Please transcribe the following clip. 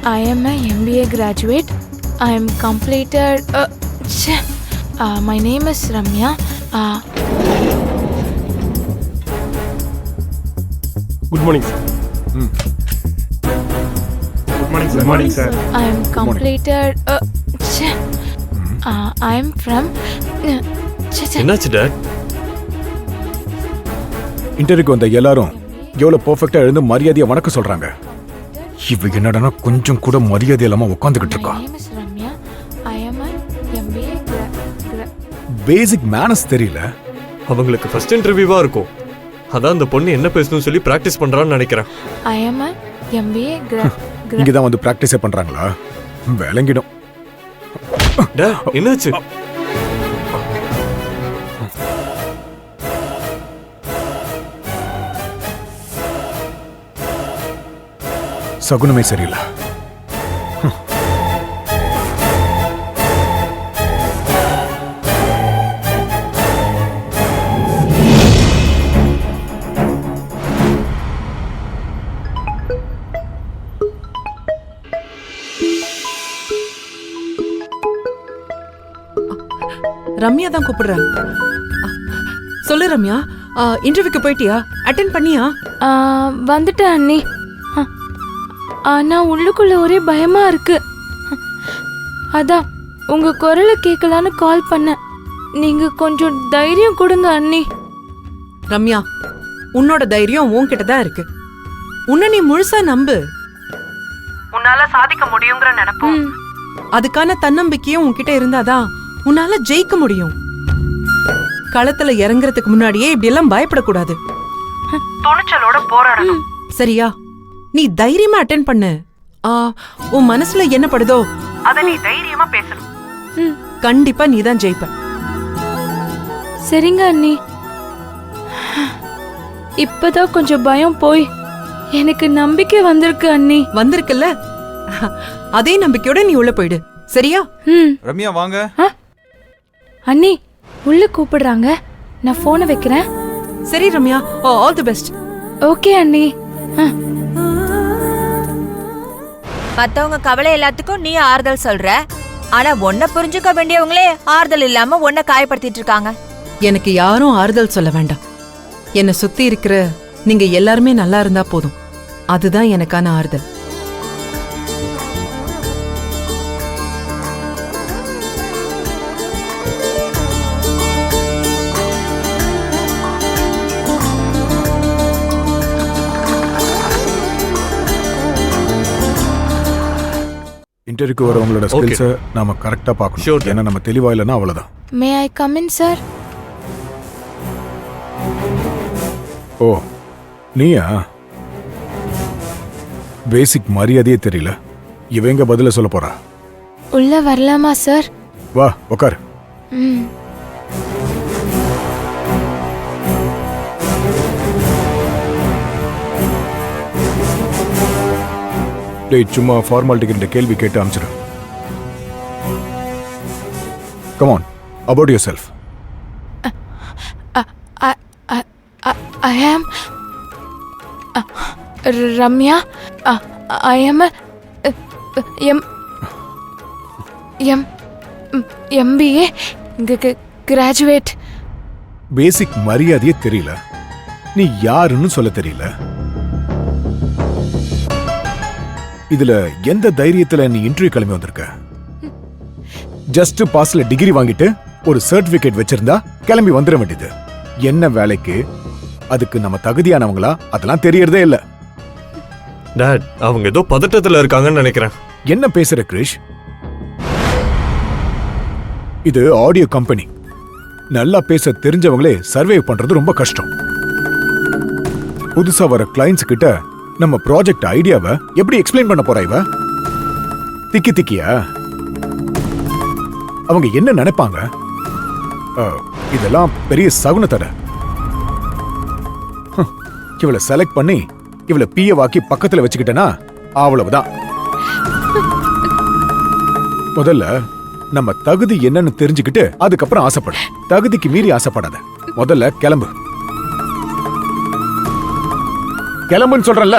I am a MBA graduate. I am completed. My name is Ramya. Good morning, sir. Good morning, sir. Good morning, sir. I am completed. I am from. என்னாச்சு dot? இன்டர்வியூக்கு வந்த எல்லாரும் எவ்வளவு பெர்ஃபெக்ட்டா எழுந்து மரியாதையா வணக்கம் சொல்றாங்க. இவ என்னடா கொஞ்சம் கூட மரியாதை இல்லாம உட்கார்ந்துகிட்டு இருக்கா. My name is Ramya. I am a MBA basic manners தெரியல. அவங்களுக்கு ஃபர்ஸ்ட் இன்டர்வியூவா இருக்கும். அதான் அந்த பொண்ணு என்ன பேசணும்னு சொல்லி பிராக்டிஸ் பண்றான்னு நினைக்கிறேன். I am a MBA இங்க தான் வந்து பிராக்டிஸ் பண்றாங்களா? விளங்கிடும். டாட் என்னாச்சு? சகுனமே சரியில்லை. ரம்யா தான் கூப்பிடுறேன். சொல்லு ரம்யா, இன்டர்வியூக்கு போயிட்டியா? அட்டென்ட் பண்ணியா? வந்துட்டேன் அண்ணி. ஆனா உள்ளுக்குள்ள ஒரே பயமா இருக்கு. அதான் உங்க குரலை கேட்கலான்னு கால் பண்ணேன். நீங்க கொஞ்சம் தைரியம் கொடுங்க அண்ணி. ரம்யா, உன்னோட தைரியம் உன்கிட்ட தான் இருக்கு. உன்னை நீ முழுசா நம்பு. உன்னால சாதிக்க முடியுங்கிற நினைப்போம். அதுக்கான தன்னம்பிக்கையும் உன்கிட்ட இருந்தாதான் உன்னால ஜெயிக்க முடியும். களத்துல இறங்குறதுக்கு முன்னாடியே இப்படி எல்லாம் பயப்படக்கூடாது. துணிச்சலோட போராடணும். சரியா? நீ தைரியமா அட்டென்ட் பண்ணு. உன் மனசுல என்ன படுதோ அத நீ தைரியமா பேசணும். கண்டிப்பா நீ தான் ஜெயிப்ப. சரிங்க அண்ணி. இப்பதான் கொஞ்சம் பயம் போய் எனக்கு நம்பிக்கை வந்திருக்கு அண்ணி. வந்திருக்குல்ல, அதே நம்பிக்கையோட நீ உள்ள போயிடு. சரியா? ரம்யா வாங்க. அண்ணி உள்ள கூப்பிடுறாங்க. நான் போனை வைக்கிறேன். சரி Ramya, all the best. Okay அண்ணி. மத்தவங்க கவலை எல்லாத்துக்கும் நீ ஆறுதல் சொல்ற. ஆனா உன்னை புரிஞ்சுக்க வேண்டியவங்களே ஆறுதல் இல்லாம உன்னை காயப்படுத்திட்டு இருக்காங்க. எனக்கு யாரும் ஆறுதல் சொல்ல வேண்டாம். என்னை சுத்தி இருக்கிற நீங்க எல்லாருமே நல்லா இருந்தா போதும். அதுதான் எனக்கான ஆறுதல். இன்டர்வியூக்கு வரவங்களோட ஸ்கில்ஸை நாம கரெக்டா பார்க்கணும். ஏன்னா நம்ம தெளிவா இல்லைன்னா அவ்வளவுதான். மே ஐ கம் இன் சார்? ஓ நீயா? பேசிக் மரியாதையே தெரியல. இவங்க பதில சொல்ல போறா. உள்ள வரலாமா சார்? வா உட்கார். சும்மா ஃபார்மாலிட்டிக்கு கேள்வி கேட்டு அனுப்பிச்சிடு. Come on, about yourself. I am Ramya. I am a MBA graduate. Basic மரியாதையே தெரியல. நீ யாருன்னு சொல்ல தெரியல. இதுல எந்த தைரியத்துல நீ இன்டர்வியூ கிளம்பி வந்திருக்க? ஜஸ்ட் பாஸ்ல டிகிரி வாங்கிட்டு ஒரு சர்டிபிகேட் வச்சிருந்தா கிளம்பி வந்துட வேண்டியது. என்ன வேலைக்கு, அதுக்கு நம்ம தகுதியானவங்களா, அதெல்லாம் தெரியறதே இல்ல. டாட் அவங்க ஏதோ பதட்டத்துல இருக்காங்கன்னு நினைக்கிறேன். என்ன பேசுற கிரிஷ்? இது ஆடியோ கம்பெனி. நல்லா பேச தெரிஞ்சவங்களே சர்வே பண்றது ரொம்ப கஷ்டம். புதுசா வர கிளைண்ட்ஸ் கிட்ட நம்ம ப்ராஜெக்ட் ஐடியாவை எப்படி எக்ஸ்பிளைன் பண்ண போறா இவ? திக்கியா? அவங்க என்ன நினைப்பாங்க? இதெல்லாம் பெரிய சகுனத்தட. இவளை செலக்ட் பண்ணி இவளை பிய வாக்கி பக்கத்துல வச்சுக்கிட்டனா அவ்வளவுதான். முதல்ல நம்ம தகுதி என்னன்னு தெரிஞ்சுக்கிட்டு அதுக்கப்புறம் ஆசைப்படு. தகுதிக்கு மீறி ஆசைப்படாத. முதல்ல கிளம்புன்னு சொல்றேன்ல.